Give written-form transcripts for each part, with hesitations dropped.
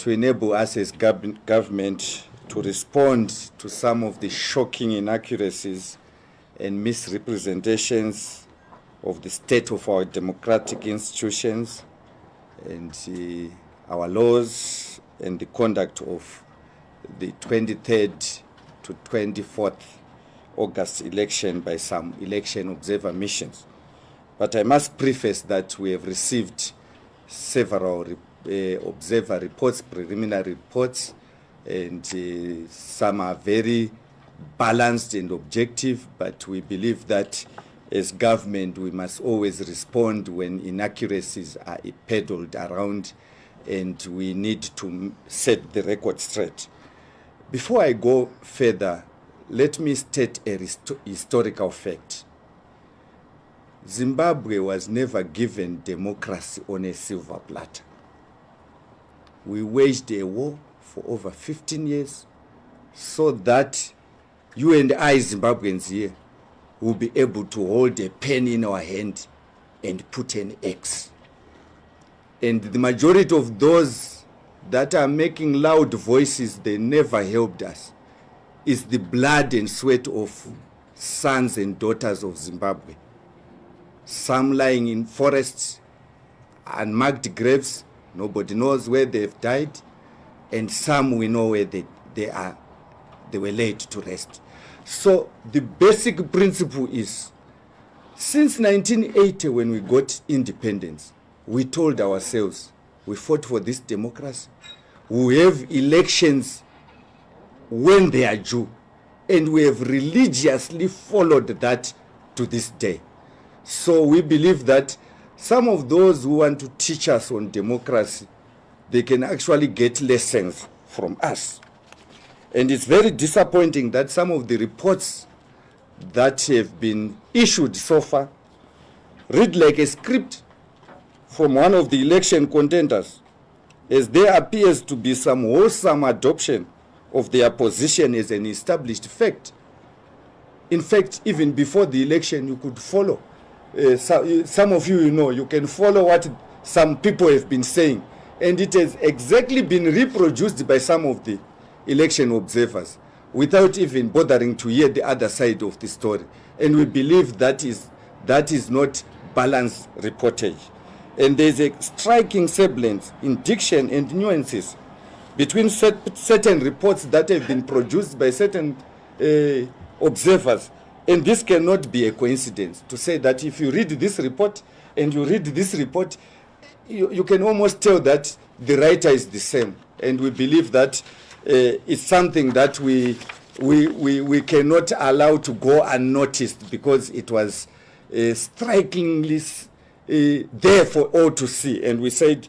to enable us as government to respond to some of the shocking inaccuracies and misrepresentations of the state of our democratic institutions and our laws and the conduct of the 23rd to 24th August election by some election observer missions. But I must preface that we have received several observer reports, preliminary reports, and some are very balanced and objective, but we believe that as government we must always respond when inaccuracies are peddled around, and we need to set the record straight. Before I go further, let me state a historical fact. Zimbabwe was never given democracy on a silver platter. We waged a war for over 15 years so that you and I, Zimbabweans here, will be able to hold a pen in our hand and put an X. And the majority of those that are making loud voices, they never helped us. It's the blood and sweat of sons and daughters of Zimbabwe. Some lying in forests, unmarked graves, nobody knows where they've died, and some we know where they were laid to rest. So the basic principle is, since 1980 when we got independence, we told ourselves, we fought for this democracy, we have elections when they are due, and we have religiously followed that to this day. So we believe that some of those who want to teach us on democracy, they can actually get lessons from us. And it's very disappointing that some of the reports that have been issued so far read like a script from one of the election contenders, as there appears to be some wholesome adoption of their position as an established fact. In fact, even before the election, you could follow. Some of you know, you can follow what some people have been saying, and it has exactly been reproduced by some of the election observers without even bothering to hear the other side of the story. And we believe that is not balanced reportage. And there's a striking semblance in diction and nuances between certain reports that have been produced by certain observers. And this cannot be a coincidence to say that if you read this report and you read this report, you can almost tell that the writer is the same. And we believe that it's something that we cannot allow to go unnoticed, because it was strikingly there for all to see. And we said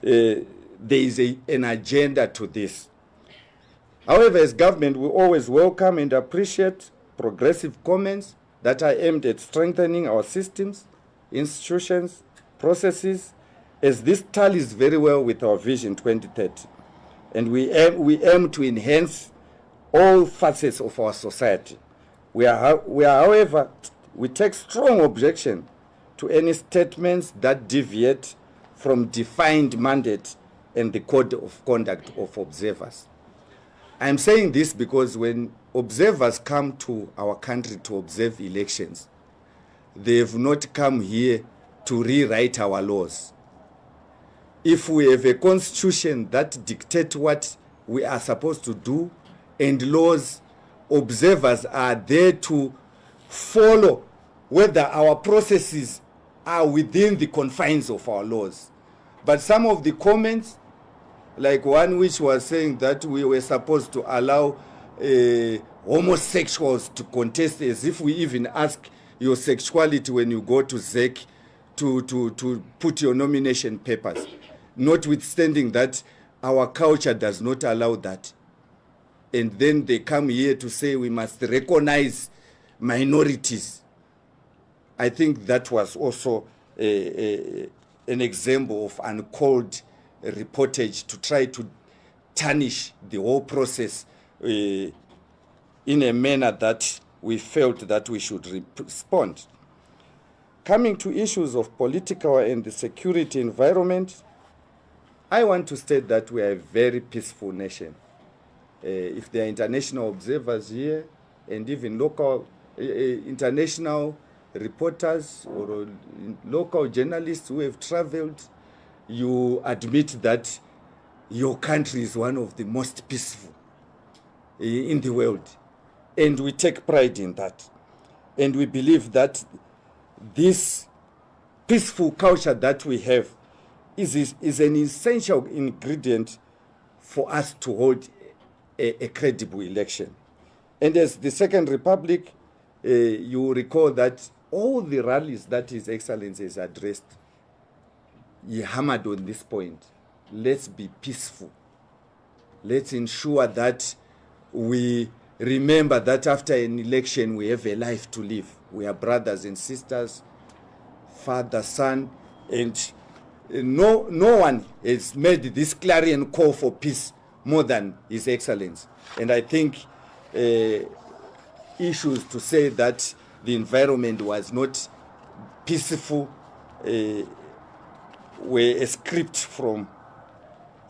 there is an agenda to this. However, as government, we always welcome and appreciate progressive comments that are aimed at strengthening our systems, institutions, processes, as this tallies very well with our Vision 2030. And we aim to enhance all facets of our society. However, we take strong objection to any statements that deviate from defined mandate and the code of conduct of observers. I'm saying this because when observers come to our country to observe elections, they have not come here to rewrite our laws. If we have a constitution that dictates what we are supposed to do and laws, observers are there to follow whether our processes are within the confines of our laws. But some of the comments, like one which was saying that we were supposed to allow homosexuals to contest, as if we even ask your sexuality when you go to Sadc to put your nomination papers, notwithstanding that our culture does not allow that. And then they come here to say we must recognize minorities. I think that was also an example of uncalled reportage to try to tarnish the whole process in a manner that we felt that we should respond. Coming to issues of political and the security environment, I want to state that we are a very peaceful nation. If there are international observers here and even local, international reporters or local journalists who have traveled, you admit that your country is one of the most peaceful in the world. And we take pride in that. And we believe that this peaceful culture that we have is an essential ingredient for us to hold a credible election. And as the Second Republic, you recall that all the rallies that His Excellency has addressed, he hammered on this point. Let's be peaceful. Let's ensure that we remember that after an election, we have a life to live. We are brothers and sisters, father, son, and no one has made this clarion call for peace more than His Excellency. And I think issues to say that the environment was not peaceful were a script from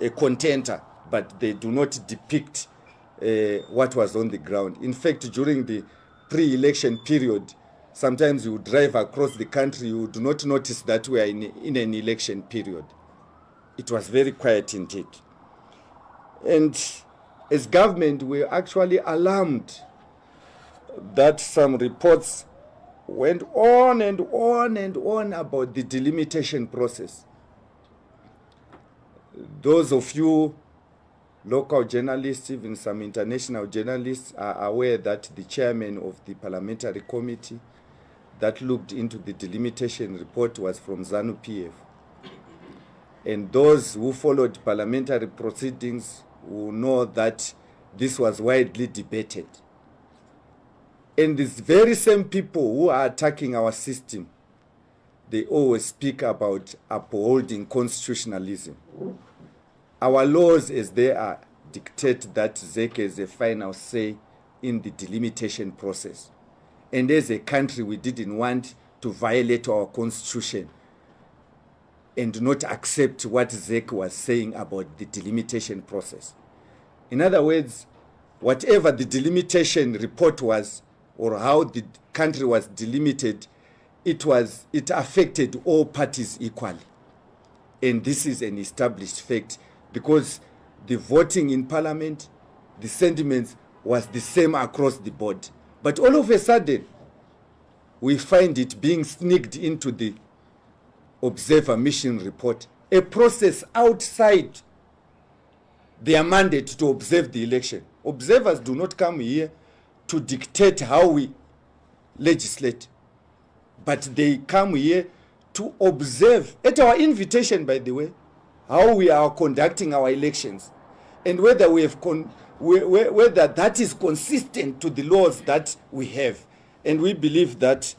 a contender, but they do not depict what was on the ground. In fact, during the pre-election period, sometimes you drive across the country, you do not notice that we are in an election period. It was very quiet indeed. And as government, we are actually alarmed that some reports went on and on and on about the delimitation process. Those of you local journalists, even some international journalists, are aware that the chairman of the parliamentary committee that looked into the delimitation report was from ZANU-PF. And those who followed parliamentary proceedings will know that this was widely debated. And these very same people who are attacking our system, they always speak about upholding constitutionalism. Our laws as they are dictate that ZEC has a final say in the delimitation process. And as a country, we didn't want to violate our constitution and not accept what ZEC was saying about the delimitation process. In other words, whatever the delimitation report was, or how the country was delimited, it affected all parties equally. And this is an established fact, because the voting in parliament, the sentiments was the same across the board. But all of a sudden, we find it being sneaked into the observer mission report, a process outside their mandate to observe the election. Observers do not come here to dictate how we legislate, but they come here to observe, at our invitation, by the way, how we are conducting our elections, and whether we have whether that is consistent to the laws that we have. And we believe that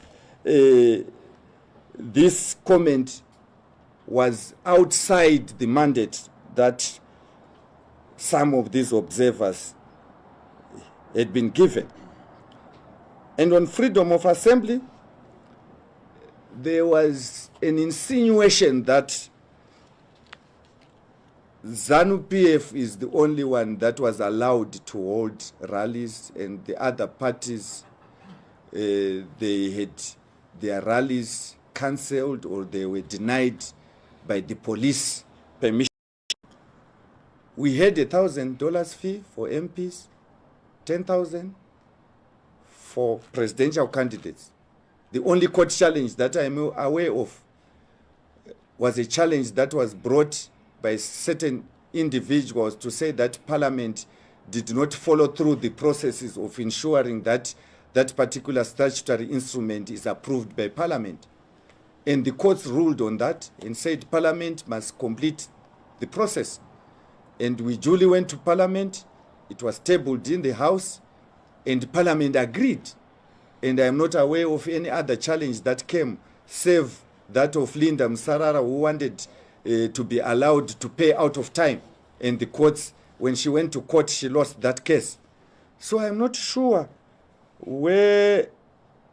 this comment was outside the mandate that some of these observers had been given. And on freedom of assembly, there was an insinuation that ZANU-PF is the only one that was allowed to hold rallies, and the other parties, they had their rallies cancelled or they were denied by the police permission. We had $1,000 fee for MPs, $10,000 for presidential candidates. The only court challenge that I'm aware of was a challenge that was brought by certain individuals to say that Parliament did not follow through the processes of ensuring that that particular statutory instrument is approved by Parliament. And the courts ruled on that and said Parliament must complete the process. And we duly went to Parliament. It was tabled in the House, and Parliament agreed. And I am not aware of any other challenge that came, save that of Linda Msarara, who wanted to be allowed to pay out of time. And the courts, when she went to court, she lost that case. So I'm not sure where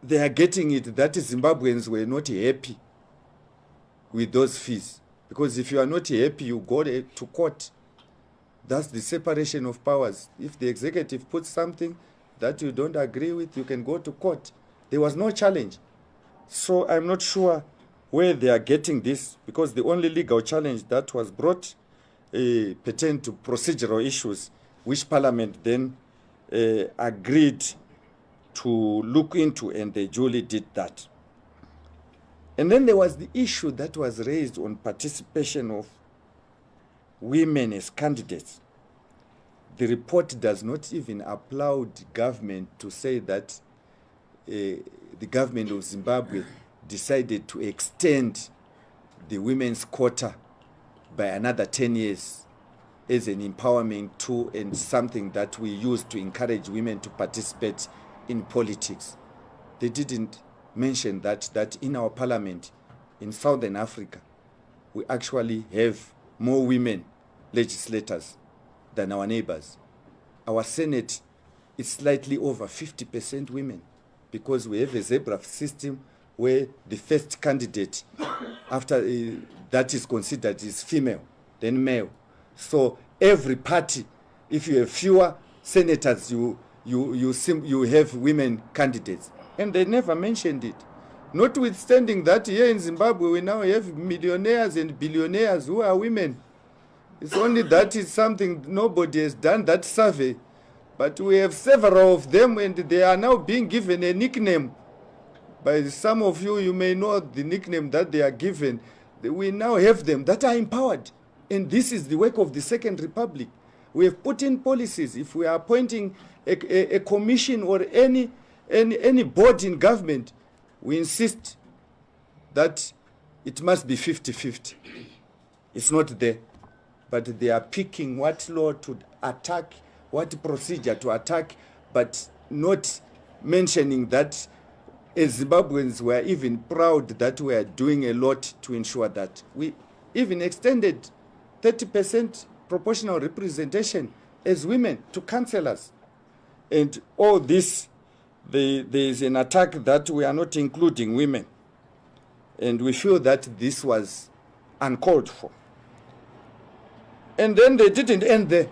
they are getting it that Zimbabweans were not happy with those fees. Because if you are not happy, you go to court. That's the separation of powers. If the executive puts something that you don't agree with, you can go to court. There was no challenge. So I'm not sure where they are getting this, because the only legal challenge that was brought pertained to procedural issues, which Parliament then agreed to look into, and they duly did that. And then there was the issue that was raised on participation of women as candidates. The report does not even applaud government to say that the government of Zimbabwe decided to extend the women's quota by another 10 years as an empowerment tool and something that we use to encourage women to participate in politics. They didn't mention that in our parliament in Southern Africa, we actually have more women legislators than our neighbors. Our Senate is slightly over 50% women, because we have a zebra system where the first candidate after that is considered is female, then male. So every party, if you have fewer senators, you have women candidates. And they never mentioned it. Notwithstanding that, here in Zimbabwe, we now have millionaires and billionaires who are women. It's only that is something nobody has done that survey. But we have several of them, and they are now being given a nickname. By some of you, you may know the nickname that they are given. We now have them that are empowered. And this is the work of the Second Republic. We have put in policies. If we are appointing a commission or any board in government, we insist that it must be 50-50. It's not there. But they are picking what law to attack, what procedure to attack, but not mentioning that as Zimbabweans were even proud that we are doing a lot to ensure that. We even extended 30% proportional representation as women to councillors. And all this, there is an attack that we are not including women. And we feel that this was uncalled for. And then they didn't end there.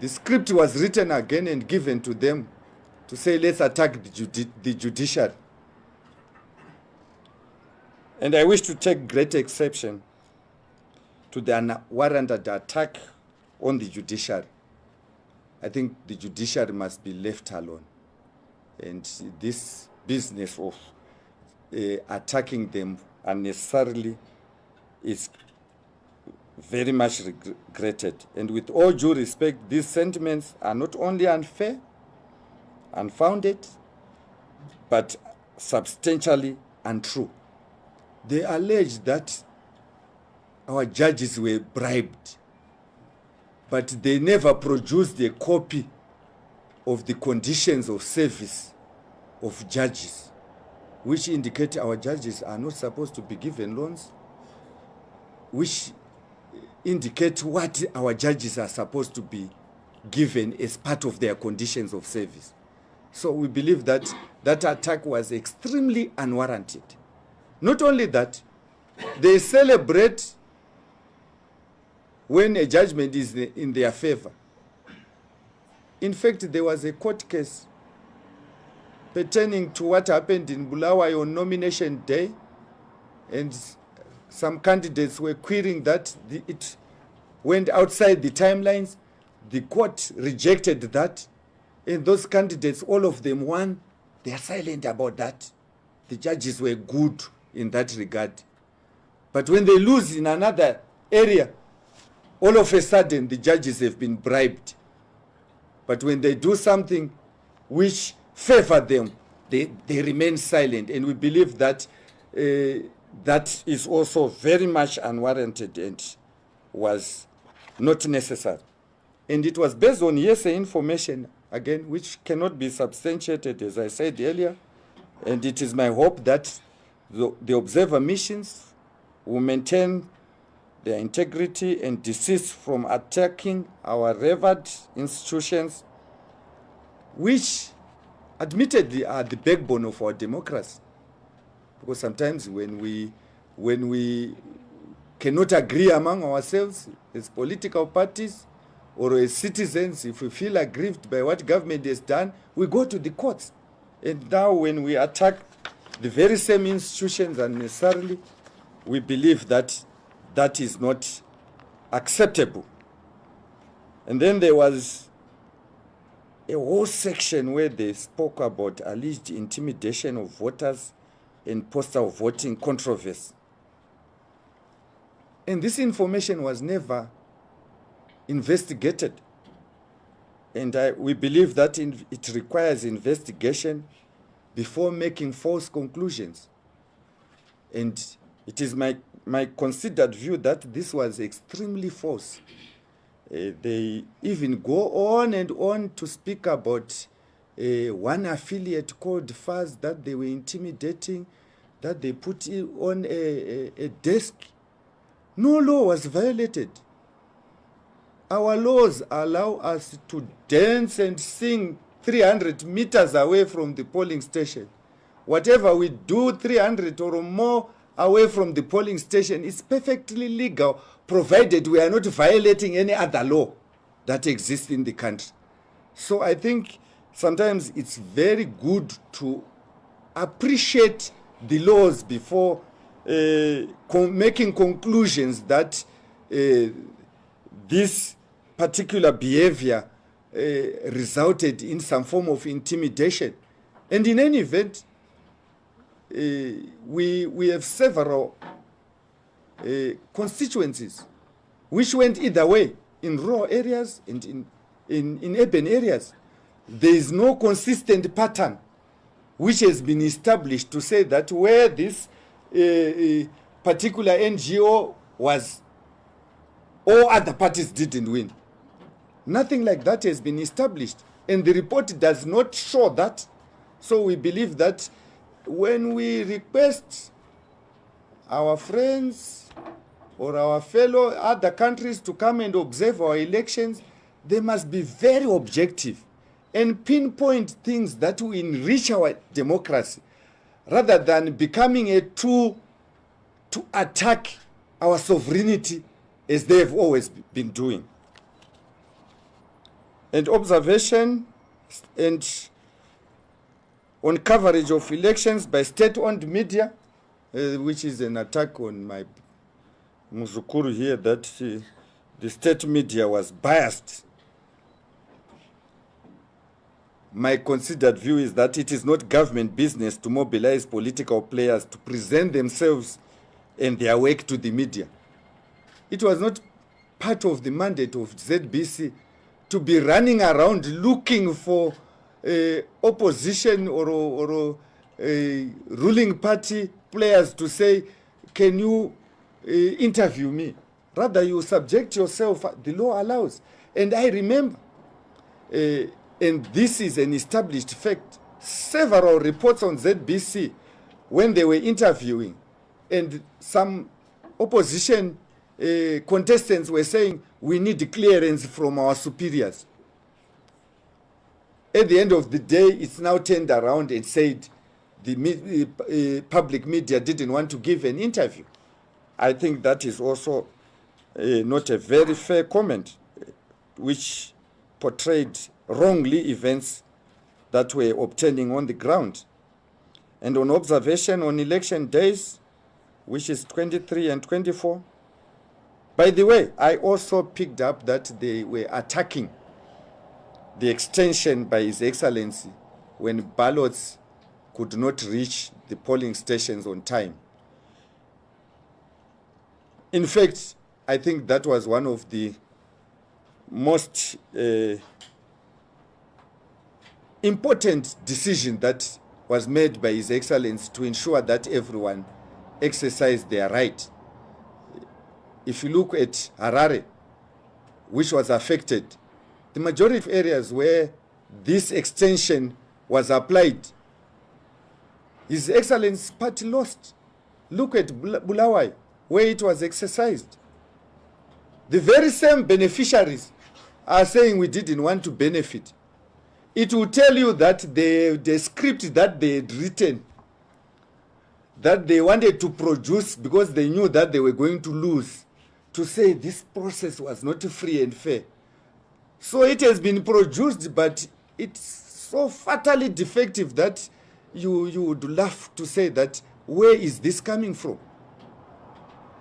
The script was written again and given to them to say, let's attack the judiciary. And I wish to take great exception to the unwarranted attack on the judiciary. I think the judiciary must be left alone. And this business of attacking them unnecessarily is very much regretted. And with all due respect, these sentiments are not only unfair, unfounded, but substantially untrue. They allege that our judges were bribed, but they never produced a copy of the conditions of service of judges, which indicate our judges are not supposed to be given loans, which indicate what our judges are supposed to be given as part of their conditions of service. So we believe that that attack was extremely unwarranted. Not only that, they celebrate when a judgment is in their favor. In fact, there was a court case pertaining to what happened in Bulawayo on nomination day, and some candidates were querying that it went outside the timelines. The court rejected that, and those candidates, all of them won. They are silent about that. The judges were good in that regard. But when they lose in another area, all of a sudden the judges have been bribed. But when they do something which favor them, they remain silent. And we believe that that is also very much unwarranted and was not necessary. And it was based on hearsay information, again, which cannot be substantiated, as I said earlier. And it is my hope that the observer missions will maintain their integrity and desist from attacking our revered institutions, which admittedly are the backbone of our democracy. Because sometimes when we when we cannot agree among ourselves as political parties or as citizens, if we feel aggrieved by what government has done, we go to the courts. And now when we attack the very same institutions unnecessarily, we believe that that is not acceptable. And then there was a whole section where they spoke about alleged intimidation of voters and postal voting controversy. And this information was never investigated. And we believe that it requires investigation before making false conclusions. And it is my considered view that this was extremely false. They even go on and on to speak about one affiliate called FAS that they were intimidating, that they put on a desk. No law was violated. Our laws allow us to dance and sing 300 meters away from the polling station. Whatever we do 300 or more away from the polling station is perfectly legal, provided we are not violating any other law that exists in the country. So I think sometimes it's very good to appreciate the laws before making conclusions that this particular behavior resulted in some form of intimidation. And in any event, we have several constituencies which went either way, in rural areas and in urban areas. There is no consistent pattern which has been established to say that where this particular NGO was, all other parties didn't win. Nothing like that has been established, and the report does not show that. So we believe that when we request our friends or our fellow other countries to come and observe our elections, they must be very objective and pinpoint things that will enrich our democracy, rather than becoming a tool to attack our sovereignty as they have always been doing. And observation and on coverage of elections by state-owned media, which is an attack on my Muzukuru here, that the state media was biased. My considered view is that it is not government business to mobilize political players to present themselves and their work to the media. It was not part of the mandate of ZBC to be running around looking for opposition or ruling party players to say, can you interview me? Rather, you subject yourself, the law allows. And I remember, and this is an established fact, several reports on ZBC when they were interviewing, and some opposition contestants were saying, we need clearance from our superiors. At the end of the day, it's now turned around and said the public media didn't want to give an interview. I think that is also not a very fair comment, which portrayed wrongly events that were obtaining on the ground. And on observation on election days, which is 23 and 24, by the way, I also picked up that they were attacking the extension by His Excellency when ballots could not reach the polling stations on time. In fact, I think that was one of the most important decisions that was made by His Excellency to ensure that everyone exercised their right. If you look at Harare, which was affected, the majority of areas where this extension was applied, His Excellency's party lost. Look at Bulawayo, where it was exercised. The very same beneficiaries are saying we didn't want to benefit. It will tell you that the script that they had written that they wanted to produce because they knew that they were going to lose, to say this process was not free and fair. So it has been produced, but it's so fatally defective that you would laugh to say that, where is this coming from?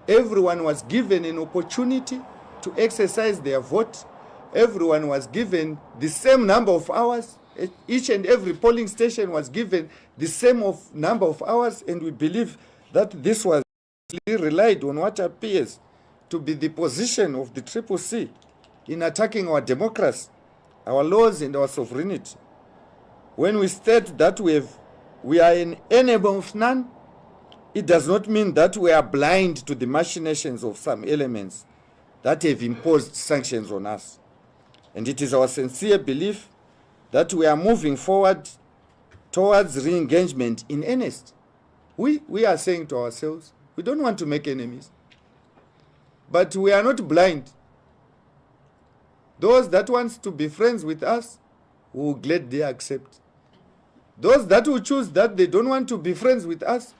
Everyone was given an opportunity to exercise their vote. Everyone was given the same number of hours. Each and every polling station was given the same number of hours, and we believe that this was relied on what appears to be the position of the CCC in attacking our democracy, our laws, and our sovereignty. When we state that we are an enemy of none, it does not mean that we are blind to the machinations of some elements that have imposed sanctions on us. And it is our sincere belief that we are moving forward towards re-engagement in earnest. We are saying to ourselves, we don't want to make enemies. But we are not blind. Those that want to be friends with us will gladly accept. Those that will choose that they don't want to be friends with us,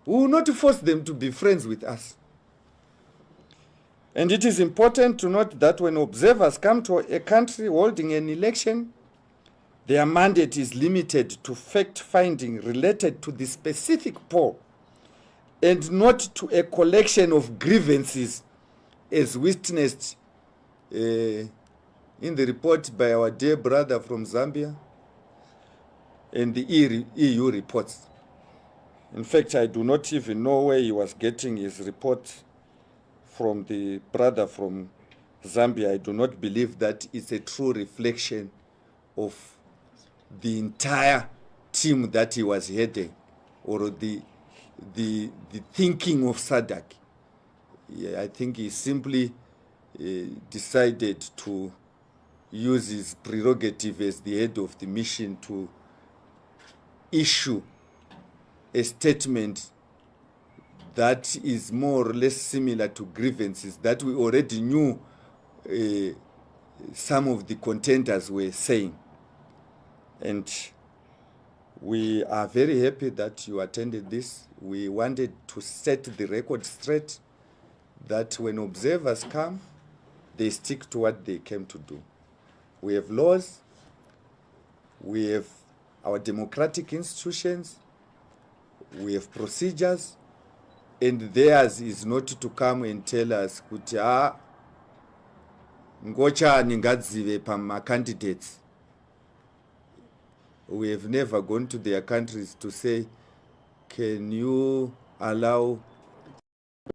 we will not force them to be friends with us. And it is important to note that when observers come to a country holding an election, their mandate is limited to fact-finding related to the specific poll and not to a collection of grievances, as witnessed in the report by our dear brother from Zambia and the EU reports. In fact, I do not even know where he was getting his report from the brother from Zambia. I do not believe that it's a true reflection of the entire team that he was heading, or the thinking of Sadc. Yeah, I think he simply decided to use his prerogative as the head of the mission to issue a statement that is more or less similar to grievances that we already knew some of the contenders were saying. And we are very happy that you attended this. We wanted to set the record straight that when observers come, they stick to what they came to do. We have laws, we have our democratic institutions, we have procedures, and theirs is not to come and tell us, ngocha ningadzive pama candidates. We have never gone to their countries to say, can you allow...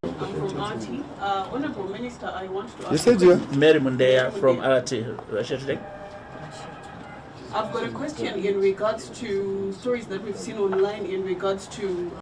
I'm from RT. Honorable Minister, I want to ask... You said you? Mary Mundea from RT. I've got a question in regards to stories that we've seen online in regards to